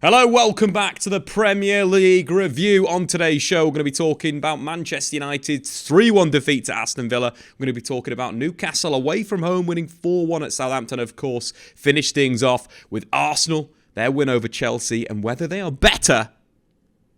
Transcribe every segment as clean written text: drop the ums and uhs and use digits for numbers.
Hello, welcome back to the Premier League review. On today's show, we're going to be talking about Manchester United's 3-1 defeat to Aston Villa. We're going to be talking about Newcastle away from home winning 4-1 at Southampton, of course. Finish things off with Arsenal, their win over Chelsea, and whether they are better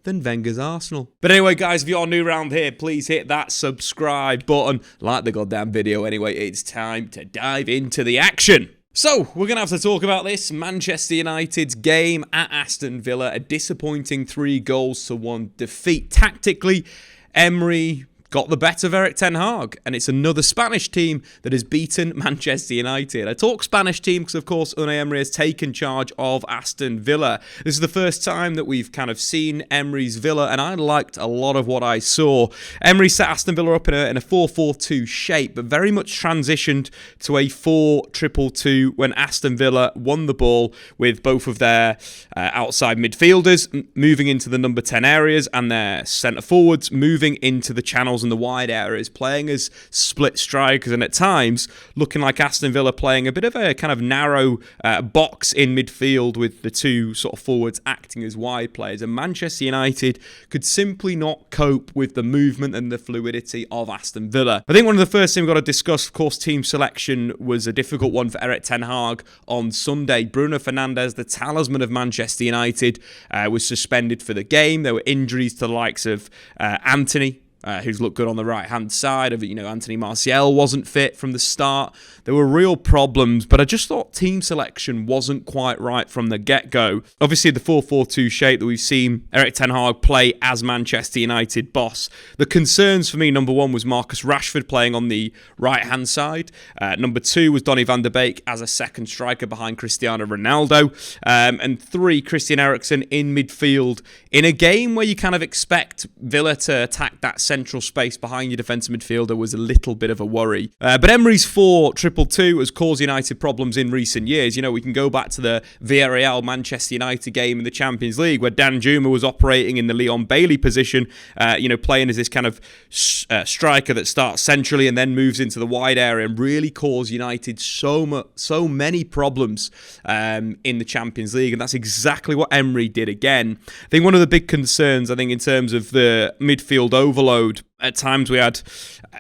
than Wenger's Arsenal. But anyway, guys, if you're new around here, please hit that subscribe button. Like the goddamn video anyway. It's time to dive into the action. So, we're going to have to talk about this Manchester United's game at Aston Villa, a disappointing 3-1 defeat. Tactically, Emery got the better of Ten Hag, and it's another Spanish team that has beaten Manchester United. I talk Spanish team because, of course, Unai Emery has taken charge of Aston Villa. This is the first time that we've kind of seen Emery's Villa, and I liked a lot of what I saw. Emery set Aston Villa up in a 4-4-2 shape, but very much transitioned to a 4-2-2 when Aston Villa won the ball with both of their outside midfielders moving into the number 10 areas and their centre forwards moving into the channels and the wide areas, playing as split strikers, and at times looking like Aston Villa playing a bit of a kind of narrow box in midfield with the two sort of forwards acting as wide players. And Manchester United could simply not cope with the movement and the fluidity of Aston Villa. I think one of the first things we've got to discuss, of course, team selection was a difficult one for Ten Hag on Sunday. Bruno Fernandes, the talisman of Manchester United, was suspended for the game. There were injuries to the likes of Anthony, who's looked good on the right-hand side of it. Anthony Martial wasn't fit from the start. There were real problems, but I just thought team selection wasn't quite right from the get-go. Obviously, the 4-4-2 shape that we've seen Ten Hag play as Manchester United boss. The concerns for me, number one, was Marcus Rashford playing on the right-hand side. Number two was Donny van de Beek as a second striker behind Cristiano Ronaldo. And three, Christian Eriksen in midfield in a game where you kind of expect Villa to attack that central space behind your defensive midfielder was a little bit of a worry. But Emery's 4-2-2 has caused United problems in recent years. We can go back to the Villarreal Manchester United game in the Champions League where Dan Juma was operating in the Leon Bailey position, playing as this kind of striker that starts centrally and then moves into the wide area, and really caused United so many problems in the Champions League. And that's exactly what Emery did again. I think one of the big concerns, in terms of the midfield overload, at times we had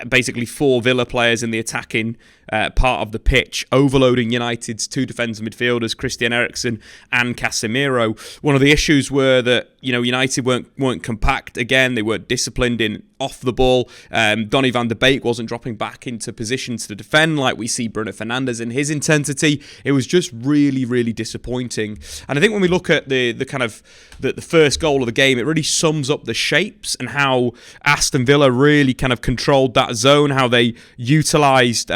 basically four Villa players in the attacking part of the pitch, overloading United's two defensive midfielders, Christian Eriksen and Casemiro. One of the issues were that United weren't compact again. They weren't disciplined in off the ball. Donny van de Beek wasn't dropping back into positions to defend like we see Bruno Fernandes in his intensity. It was just really, really disappointing. And I think when we look at the kind of the first goal of the game, it really sums up the shapes and how Aston Villa really kind of controlled that zone, how they utilised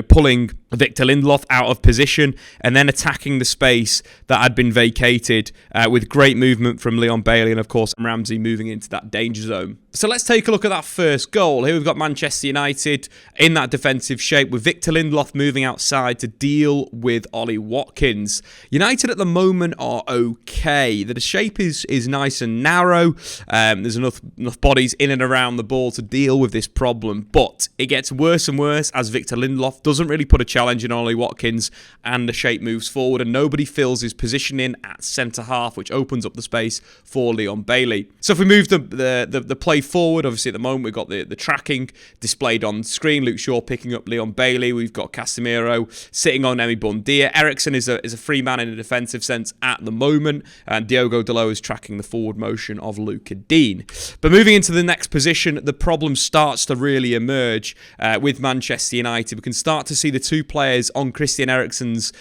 pulling Victor Lindelof out of position and then attacking the space that had been vacated with great movement from Leon Bailey and, of course, Ramsey moving into that danger zone. So let's take a look at that first goal. Here we've got Manchester United in that defensive shape with Victor Lindelof moving outside to deal with Ollie Watkins. United at the moment are okay. The shape is nice and narrow. There's enough bodies in and around the ball to deal with this problem, but it gets worse and worse as Victor Lindelof doesn't really put a challenge in Ollie Watkins and the shape moves forward and nobody fills his position in at centre-half, which opens up the space for Leon Bailey. So if we move the play forward, obviously at the moment we've got the tracking displayed on screen. Luke Shaw picking up Leon Bailey. We've got Casemiro sitting on Emi Buendia. Eriksen is a free man in a defensive sense at the moment, and Diogo Dalot is tracking the forward motion of Luca Dean. But moving into the next position, the problem starts to really emerge with Manchester United. We can start to see the two players on Christian Eriksen's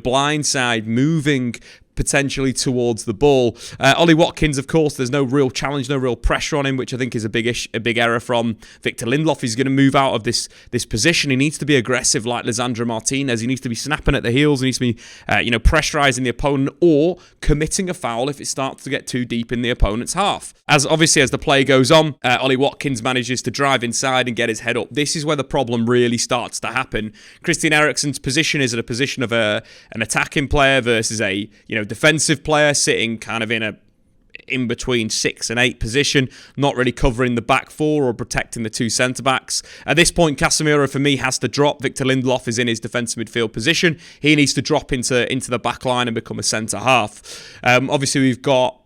blind side moving potentially towards the ball. Ollie Watkins, of course, there's no real challenge, no real pressure on him, which I think is a big error from Victor Lindelof. He's going to move out of this position. He needs to be aggressive like Lisandro Martinez. He needs to be snapping at the heels. He needs to be pressurising the opponent or committing a foul if it starts to get too deep in the opponent's half. As the play goes on, Ollie Watkins manages to drive inside and get his head up. This is where the problem really starts to happen. Christian Eriksen's position is at a position of an attacking player versus a defensive player sitting kind of in in between 6 and 8 position, not really covering the back four or protecting the two centre-backs. At this point, Casemiro, for me, has to drop. Victor Lindelof is in his defensive midfield position. He needs to drop into the back line and become a centre-half. Obviously, we've got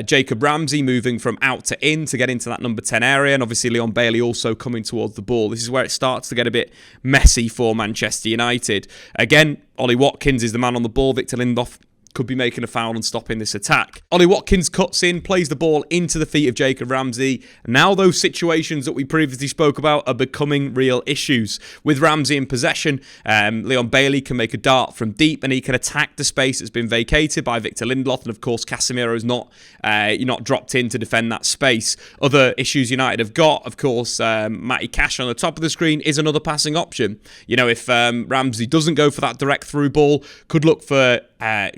Jacob Ramsey moving from out to in to get into that number 10 area, and obviously Leon Bailey also coming towards the ball. This is where it starts to get a bit messy for Manchester United. Again, Ollie Watkins is the man on the ball. Victor Lindelof could be making a foul and stopping this attack. Ollie Watkins cuts in, plays the ball into the feet of Jacob Ramsey. Now those situations that we previously spoke about are becoming real issues. With Ramsey in possession, Leon Bailey can make a dart from deep and he can attack the space that's been vacated by Victor Lindelof, and of course Casemiro is not dropped in to defend that space. Other issues United have got, of course, Matty Cash on the top of the screen is another passing option. You know, if Ramsey doesn't go for that direct through ball, could look for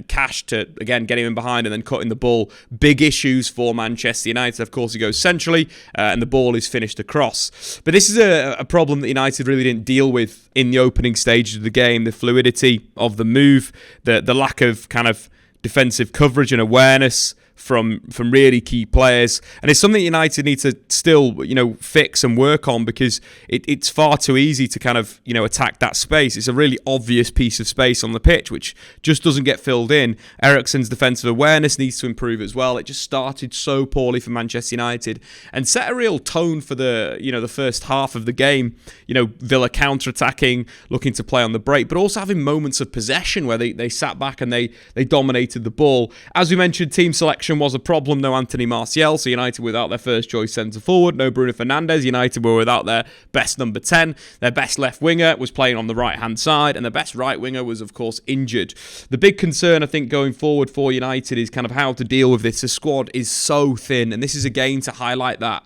Cash to, again, get him in behind and then cutting the ball. Big issues for Manchester United. Of course, he goes centrally and the ball is finished across. But this is a problem that United really didn't deal with in the opening stages of the game. The fluidity of the move, the lack of kind of defensive coverage and awareness from really key players, and it's something United need to still fix and work on, because it's far too easy to kind of attack that space. It's a really obvious piece of space on the pitch which just doesn't get filled in. Eriksen's defensive awareness needs to improve as well. It just started so poorly for Manchester United and set a real tone for the first half of the game. Villa counter-attacking, looking to play on the break, but also having moments of possession where they sat back and they dominated the ball. As we mentioned, team selection was a problem. No Anthony Martial, so United without their first choice centre forward. No Bruno Fernandes. United were without their best number 10. Their best left winger was playing on the right hand side, and their best right winger was of course injured. The big concern I think going forward for United is kind of how to deal with this. The squad is so thin, and this is a game to highlight that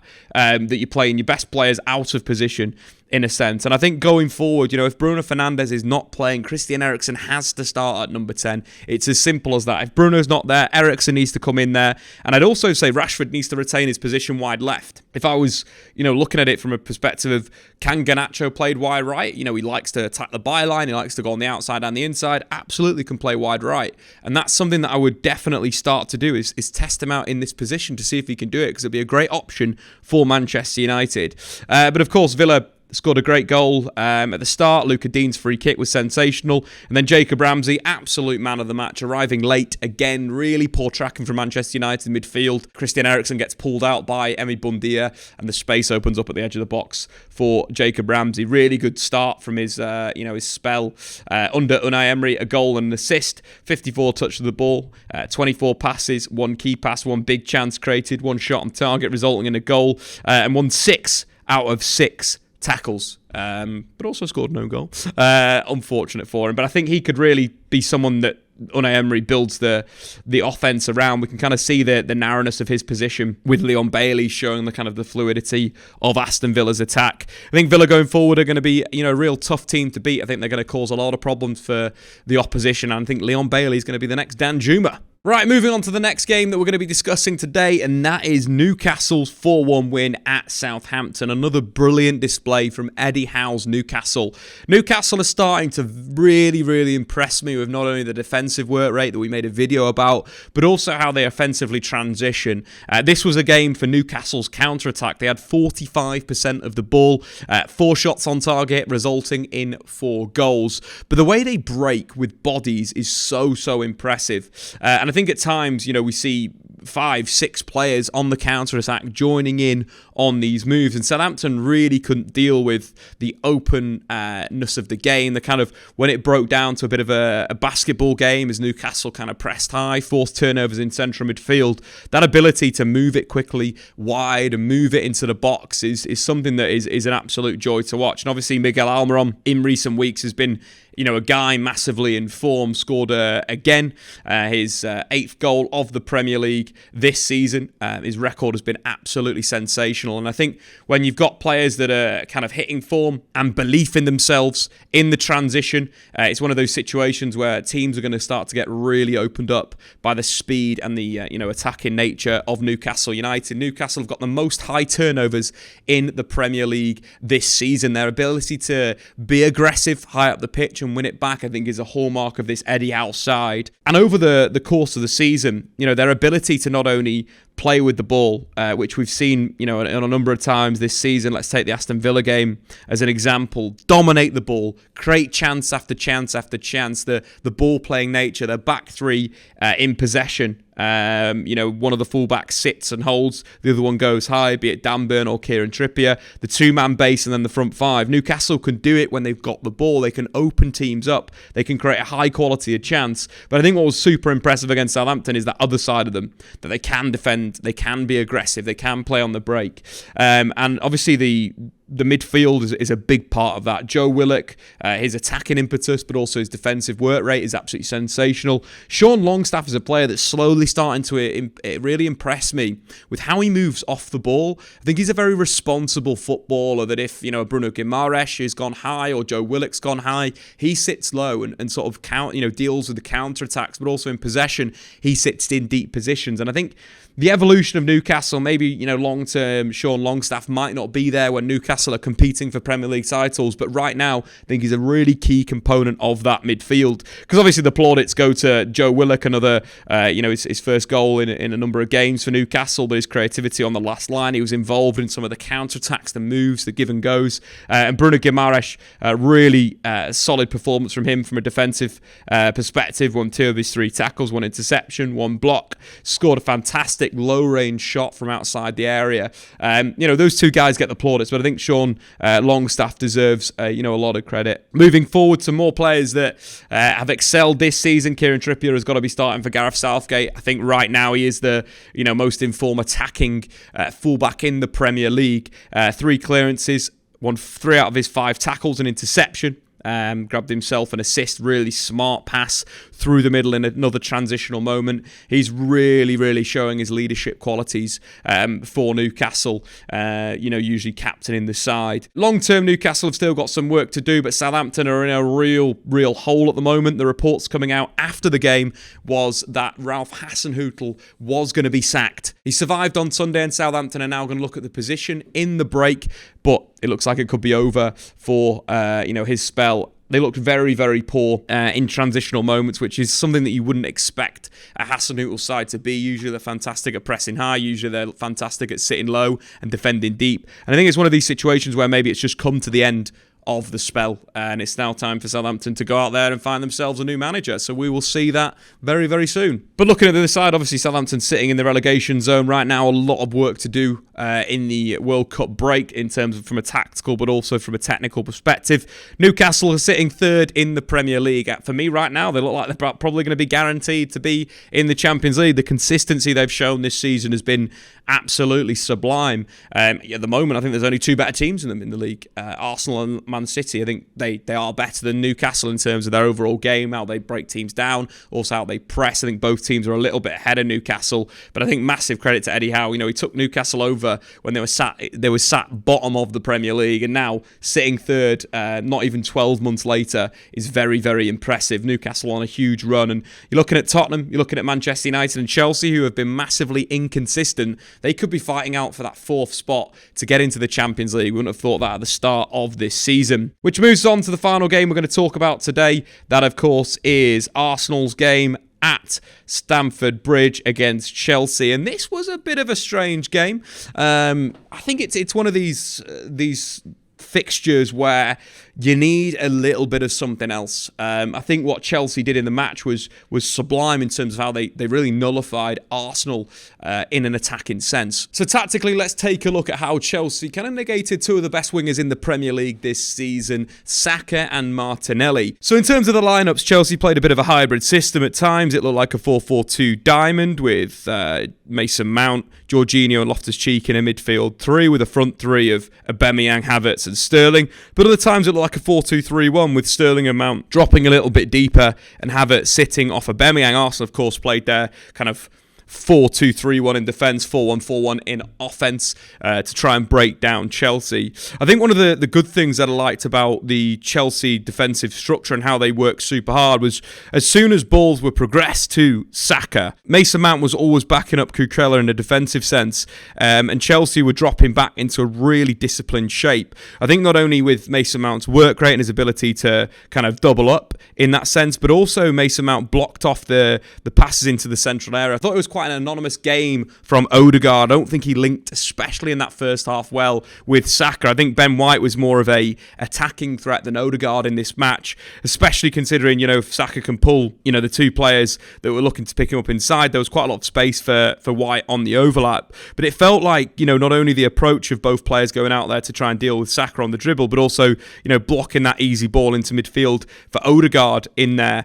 you're playing your best players out of position, in a sense. And I think going forward, if Bruno Fernandes is not playing, Christian Eriksen has to start at number 10. It's as simple as that. If Bruno's not there, Eriksen needs to come in there. And I'd also say Rashford needs to retain his position wide left. If I was, looking at it from a perspective of, can Garnacho play wide right? He likes to attack the byline. He likes to go on the outside and the inside. Absolutely can play wide right. And that's something that I would definitely start to do is test him out in this position to see if he can do it, because it'll be a great option for Manchester United. But of course, Villa scored a great goal at the start. Luka Dean's free kick was sensational. And then Jacob Ramsey, absolute man of the match, arriving late again. Really poor tracking from Manchester United midfield. Christian Eriksen gets pulled out by Emi Buendia, and the space opens up at the edge of the box for Jacob Ramsey. Really good start from his spell under Unai Emery. A goal and an assist. 54 touches of the ball, 24 passes, 1 key pass, 1 big chance created, 1 shot on target, resulting in a goal, and won 6 out of 6 tackles, but also scored no goal. Unfortunate for him, but I think he could really be someone that Unai Emery builds the offense around. We can kind of see the narrowness of his position with Leon Bailey showing the kind of the fluidity of Aston Villa's attack. I think Villa going forward are going to be a real tough team to beat. I think they're going to cause a lot of problems for the opposition, and I think Leon Bailey is going to be the next Danjuma. Right, moving on to the next game that we're going to be discussing today, and that is Newcastle's 4-1 win at Southampton. Another brilliant display from Eddie Howe's Newcastle. Newcastle are starting to really, really impress me with not only the defensive work rate that we made a video about, but also how they offensively transition. This was a game for Newcastle's counter-attack. They had 45% of the ball, 4 shots on target, resulting in 4 goals. But the way they break with bodies is so impressive. And I think at times, we see 5-6 players on the counter-attack joining in on these moves, and Southampton really couldn't deal with the openness of the game. The kind of, when it broke down to a bit of a basketball game as Newcastle kind of pressed high, forced turnovers in central midfield, that ability to move it quickly wide and move it into the box is something that is an absolute joy to watch. And obviously Mikel Arteta in recent weeks has been a guy massively in form. Scored again his 8th goal of the Premier League this season. His record has been absolutely sensational, and I think when you've got players that are kind of hitting form and belief in themselves in the transition, it's one of those situations where teams are going to start to get really opened up by the speed and the attacking nature of Newcastle United. Newcastle have got the most high turnovers in the Premier League this season. Their ability to be aggressive high up the pitch and and win it back, I think is a hallmark of this Eddie Howe side. And over the course of the season, their ability to not only play with the ball, which we've seen, on a number of times this season. Let's take the Aston Villa game as an example. Dominate the ball, create chance after chance after chance. The ball-playing nature, their back three in possession. One of the fullbacks sits and holds, the other one goes high, be it Dan Burn or Kieran Trippier. The two-man base and then the front five. Newcastle can do it when they've got the ball. They can open teams up. They can create a high quality of chance. But I think what was super impressive against Southampton is that other side of them, that they can defend, they can be aggressive, they can play on the break. And obviously the midfield is a big part of that. Joe Willock, his attacking impetus, but also his defensive work rate is absolutely sensational. Sean Longstaff is a player that's slowly starting to really impress me with how he moves off the ball. I think he's a very responsible footballer that if, Bruno Guimaraes has gone high or Joe Willock's gone high, he sits low and sort of deals with the counter-attacks, but also in possession, he sits in deep positions. And I think the evolution of Newcastle, maybe, long-term, Sean Longstaff might not be there when Newcastle are competing for Premier League titles, but right now, I think he's a really key component of that midfield. Because obviously the plaudits go to Joe Willock, another, his first goal in a number of games for Newcastle, but his creativity on the last line, he was involved in some of the counter-attacks, the moves, the give and goes. And Bruno Guimaraes, really solid performance from him from a defensive perspective, won 2 of his 3 tackles, 1 interception, 1 block, scored a fantastic low-range shot from outside the area. Those 2 guys get the plaudits, but I think Sean Longstaff deserves a lot of credit. Moving forward to more players that have excelled this season, Kieran Trippier has got to be starting for Gareth Southgate. I think right now he is the most informed attacking fullback in the Premier League. 3 clearances, won 3 out of his 5 tackles, an interception. Grabbed himself an assist, really smart pass through the middle in another transitional moment. He's really, really showing his leadership qualities for Newcastle, usually captaining the side. Long-term, Newcastle have still got some work to do, but Southampton are in a real hole at the moment. The reports coming out after the game was that Ralph Hasenhüttl was going to be sacked. He survived on Sunday, and Southampton are now going to look at the position in the break, but it looks like it could be over for his spell. They looked very, very poor in transitional moments, which is something that you wouldn't expect a Hasenhüttl side to be. Usually they're fantastic at pressing high. Usually they're fantastic at sitting low and defending deep. And I think it's one of these situations where maybe it's just come to the end of the spell, and it's now time for Southampton to go out there and find themselves a new manager. So we will see that very, very soon. But looking at the other side, obviously Southampton sitting in the relegation zone right now, a lot of work to do in the World Cup break in terms of from a tactical but also from a technical perspective. Newcastle are sitting 3rd in the Premier League. For me right now, they look like they're probably going to be guaranteed to be in the Champions League. The consistency they've shown this season has been absolutely sublime. At the moment, I think there's only 2 better teams in the league, Arsenal and Man City. I think they are better than Newcastle in terms of their overall game, how they break teams down, also how they press. I think both teams are a little bit ahead of Newcastle, but I think massive credit to Eddie Howe. He took Newcastle over when they were sat bottom of the Premier League, and now sitting 3rd, not even 12 months later, is very, very impressive. Newcastle on a huge run, and you're looking at Tottenham, you're looking at Manchester United and Chelsea, who have been massively inconsistent. They could be fighting out for that 4th spot to get into the Champions League. We wouldn't have thought that at the start of this season. Which moves on to the final game we're going to talk about today. That, of course, is Arsenal's game at Stamford Bridge against Chelsea, and this was a bit of a strange game. I think it's one of these fixtures where you need a little bit of something else. I think what Chelsea did in the match was sublime in terms of how they really nullified Arsenal in an attacking sense. So tactically, let's take a look at how Chelsea kind of negated 2 of the best wingers in the Premier League this season, Saka and Martinelli. So in terms of the lineups, Chelsea played a bit of a hybrid system at times. It looked like a 4-4-2 diamond with Mason Mount, Jorginho and Loftus-Cheek in a midfield 3 with a front 3 of Aubameyang, Havertz and Sterling. But other times it looked like a 4-2-3-1 with Sterling and Mount dropping a little bit deeper and Havertz sitting off Aubameyang. Arsenal, of course, played their kind of 4-2-3-1 in defence, 4-1-4-1 in offence to try and break down Chelsea. I think one of the good things that I liked about the Chelsea defensive structure and how they worked super hard was as soon as balls were progressed to Saka, Mason Mount was always backing up Cucurella in a defensive sense, and Chelsea were dropping back into a really disciplined shape. I think not only with Mason Mount's work rate and his ability to kind of double up in that sense, but also Mason Mount blocked off the passes into the central area. I thought it was quite an anonymous game from Odegaard. I don't think he linked, especially in that first half, well with Saka. I think Ben White was more of a attacking threat than Odegaard in this match, especially considering, if Saka can pull, the two players that were looking to pick him up inside, there was quite a lot of space for White on the overlap. But it felt like, not only the approach of both players going out there to try and deal with Saka on the dribble, but also, blocking that easy ball into midfield for Odegaard in there.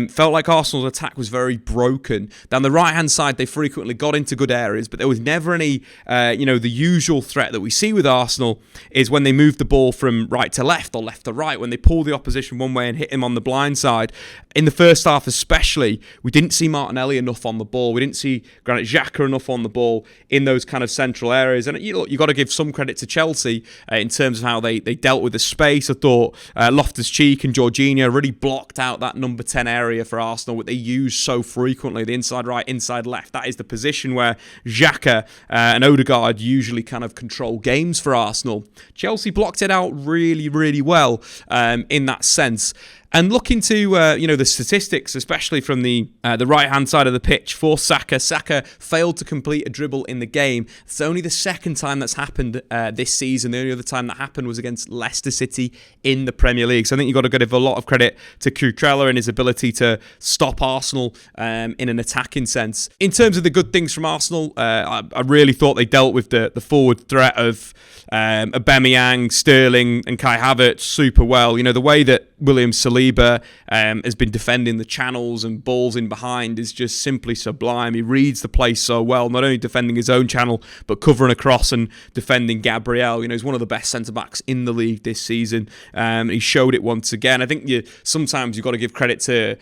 Felt like Arsenal's attack was very broken. Down the right-hand side, they frequently got into good areas, but there was never any, the usual threat that we see with Arsenal is when they move the ball from right to left or left to right, when they pull the opposition one way and hit him on the blind side. In the first half especially, we didn't see Martinelli enough on the ball. We didn't see Granit Xhaka enough on the ball in those kind of central areas. And you got to give some credit to Chelsea in terms of how they dealt with the space. I thought Loftus-Cheek and Jorginho really blocked out that number 10 area for Arsenal, what they use so frequently, the inside right, inside left. That is the position where Xhaka and Odegaard usually kind of control games for Arsenal. Chelsea blocked it out really, really well in that sense. And looking to the statistics, especially from the right-hand side of the pitch for Saka. Saka failed to complete a dribble in the game. It's only the second time that's happened this season. The only other time that happened was against Leicester City in the Premier League. So I think you've got to give a lot of credit to Cucurella and his ability to stop Arsenal in an attacking sense. In terms of the good things from Arsenal, I really thought they dealt with the forward threat of Aubameyang, Sterling and Kai Havertz super well. The way that William Saliba has been defending the channels and balls in behind is just simply sublime. He reads the play so well, not only defending his own channel, but covering across and defending Gabriel. He's one of the best centre-backs in the league this season. He showed it once again. I think sometimes you've got to give credit to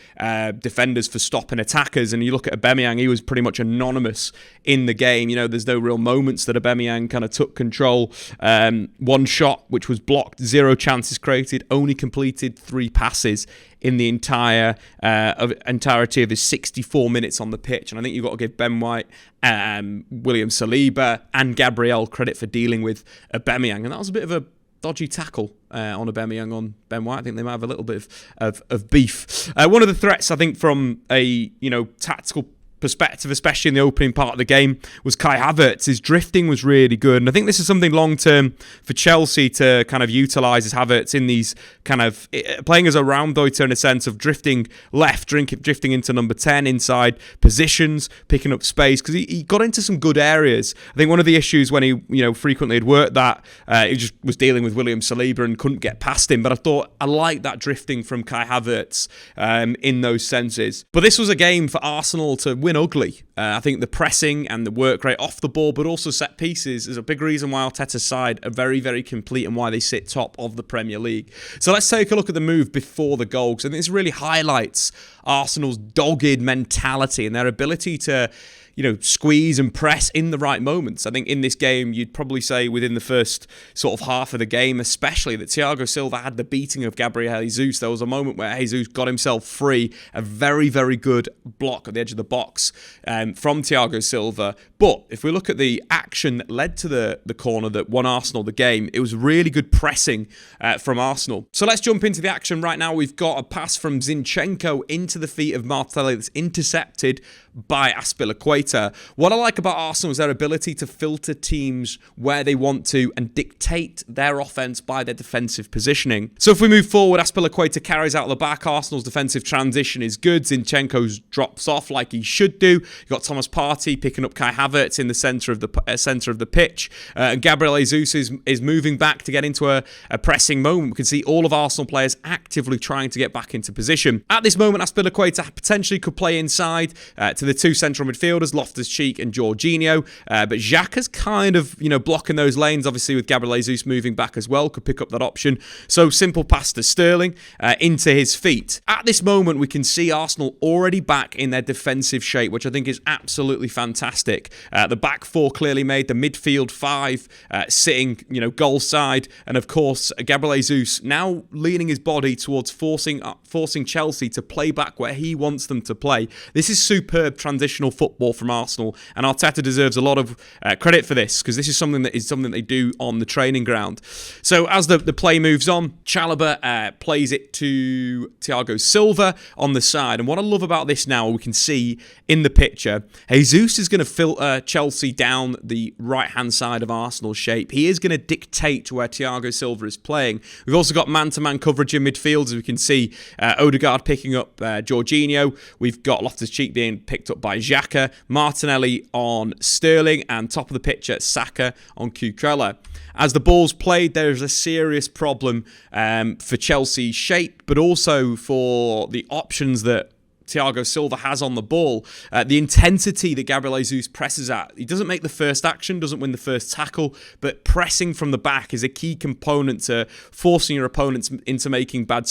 defenders for stopping attackers, and you look at Aubameyang, he was pretty much anonymous in the game. There's no real moments that Aubameyang kind of took control. One shot, which was blocked, 0 chances created, only completed 3 passes in the entirety of his 64 minutes on the pitch. And I think you've got to give Ben White, William Saliba and Gabriel credit for dealing with Aubameyang. And that was a bit of a dodgy tackle on Aubameyang on Ben White. I think they might have a little bit of beef. One of the threats, I think, from a tactical perspective, especially in the opening part of the game, was Kai Havertz. His drifting was really good, and I think this is something long-term for Chelsea to kind of utilise as Havertz in these kind of playing as a Raumdeuter in a sense of drifting left, drifting into number 10 inside positions, picking up space, because he got into some good areas. I think one of the issues when he frequently had worked that, he just was dealing with William Saliba and couldn't get past him, but I thought I liked that drifting from Kai Havertz in those senses. But this was a game for Arsenal to win ugly. I think the pressing and the work rate off the ball, but also set pieces, is a big reason why Arteta's side are very, very complete and why they sit top of the Premier League. So let's take a look at the move before the goal, because I think this really highlights Arsenal's dogged mentality and their ability to squeeze and press in the right moments. I think in this game, you'd probably say within the first sort of half of the game, especially, that Thiago Silva had the beating of Gabriel Jesus. There was a moment where Jesus got himself free, a very, very good block at the edge of the box from Thiago Silva. But if we look at the action that led to the corner that won Arsenal the game, it was really good pressing from Arsenal. So let's jump into the action right now. We've got a pass from Zinchenko into the feet of Martinelli that's intercepted by Azpilicueta. What I like about Arsenal is their ability to filter teams where they want to and dictate their offense by their defensive positioning. So if we move forward, Azpilicueta carries out the back. Arsenal's defensive transition is good. Zinchenko drops off like he should do. You've got Thomas Partey picking up Kai Havertz in the centre of the pitch. And Gabriel Jesus is moving back to get into a pressing moment. We can see all of Arsenal players actively trying to get back into position. At this moment, Azpilicueta potentially could play inside to the two central midfielders, was Loftus-Cheek and Jorginho, but Xhaka's kind of, blocking those lanes, obviously with Gabriel Jesus moving back as well, could pick up that option. So simple pass to Sterling into his feet. At this moment, we can see Arsenal already back in their defensive shape, which I think is absolutely fantastic. The back four clearly made, the midfield five sitting, goal side, and of course, Gabriel Jesus now leaning his body towards forcing Chelsea to play back where he wants them to play. This is superb transitional football from Arsenal, and Arteta deserves a lot of credit for this, because this is something they do on the training ground. So as the play moves on, Chalobah plays it to Thiago Silva on the side, and what I love about this now, we can see in the picture, Jesus is going to filter Chelsea down the right-hand side of Arsenal's shape. He is going to dictate where Thiago Silva is playing. We've also got man-to-man coverage in midfield, as we can see Odegaard picking up Jorginho. We've got Loftus-Cheek being picked up by Xhaka, Martinelli on Sterling, and top of the picture, Saka on Cucurella. As the ball's played, there's a serious problem for Chelsea's shape, but also for the options that Thiago Silva has on the ball. The intensity that Gabriel Jesus presses at. He doesn't make the first action, doesn't win the first tackle, but pressing from the back is a key component to forcing your opponents into making bad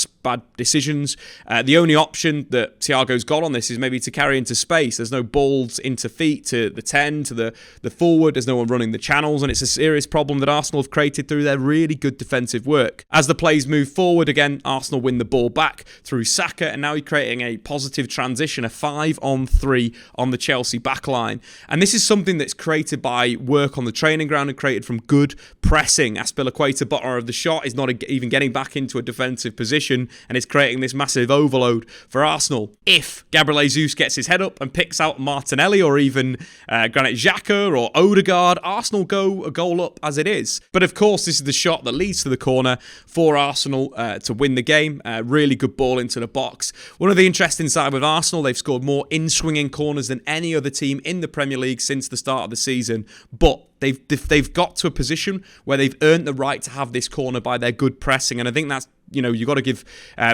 decisions. The only option that Thiago's got on this is maybe to carry into space. There's no balls into feet to the 10, to the forward. There's no one running the channels, and it's a serious problem that Arsenal have created through their really good defensive work. As the plays move forward, again, Arsenal win the ball back through Saka, and now he's creating a positive transition, a 5-on-3 on the Chelsea backline. And this is something that's created by work on the training ground and created from good pressing. Azpilicueta, bottom of the shot, is not even getting back into a defensive position, and is creating this massive overload for Arsenal. If Gabriel Jesus gets his head up and picks out Martinelli or even Granit Xhaka or Odegaard, Arsenal go a goal up as it is. But of course, this is the shot that leads to the corner for Arsenal to win the game. Really good ball into the box. One of the interesting side with Arsenal, they've scored more in-swinging corners than any other team in the Premier League since the start of the season, but they've got to a position where they've earned the right to have this corner by their good pressing, and I think that's, you've got to give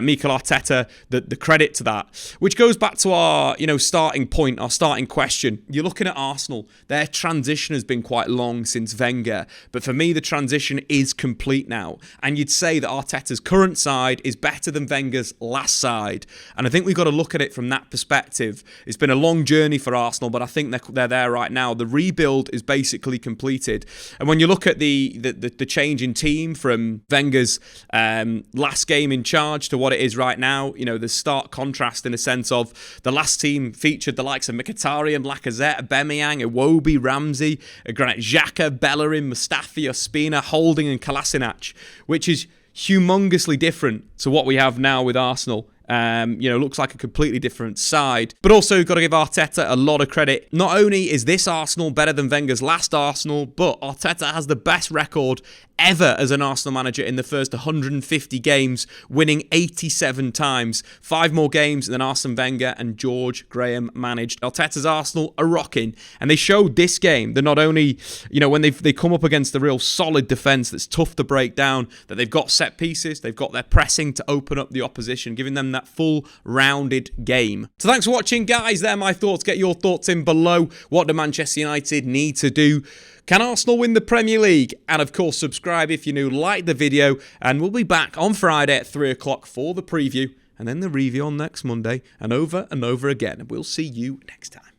Mikel Arteta the credit to that, which goes back to our, starting point, our starting question. You're looking at Arsenal. Their transition has been quite long since Wenger, but for me, the transition is complete now, and you'd say that Arteta's current side is better than Wenger's last side, and I think we've got to look at it from that perspective. It's been a long journey for Arsenal, but I think they're there right now. The rebuild is basically completed, and when you look at the change in team from Wenger's last game in charge to what it is right now, the stark contrast in a sense of the last team featured the likes of Mkhitaryan, Lacazette, Aubameyang, Iwobi, Ramsey, Granit Xhaka, Bellerin, Mustafi, Ospina, Holding and Kolasinac, which is humongously different to what we have now with Arsenal. Looks like a completely different side. But also, got to give Arteta a lot of credit. Not only is this Arsenal better than Wenger's last Arsenal, but Arteta has the best record ever as an Arsenal manager in the first 150 games, winning 87 times. 5 more games than Arsene Wenger and George Graham managed. Arteta's Arsenal are rocking, and they showed this game that not only, when they come up against a real solid defence that's tough to break down, that they've got set pieces, they've got their pressing to open up the opposition, giving them that full rounded game. So thanks for watching, guys. They're my thoughts. Get your thoughts in below. What do Manchester United need to do? Can Arsenal win the Premier League? And of course, subscribe if you're new, like the video, and we'll be back on Friday at 3 o'clock for the preview, and then the review on next Monday, and over again. We'll see you next time.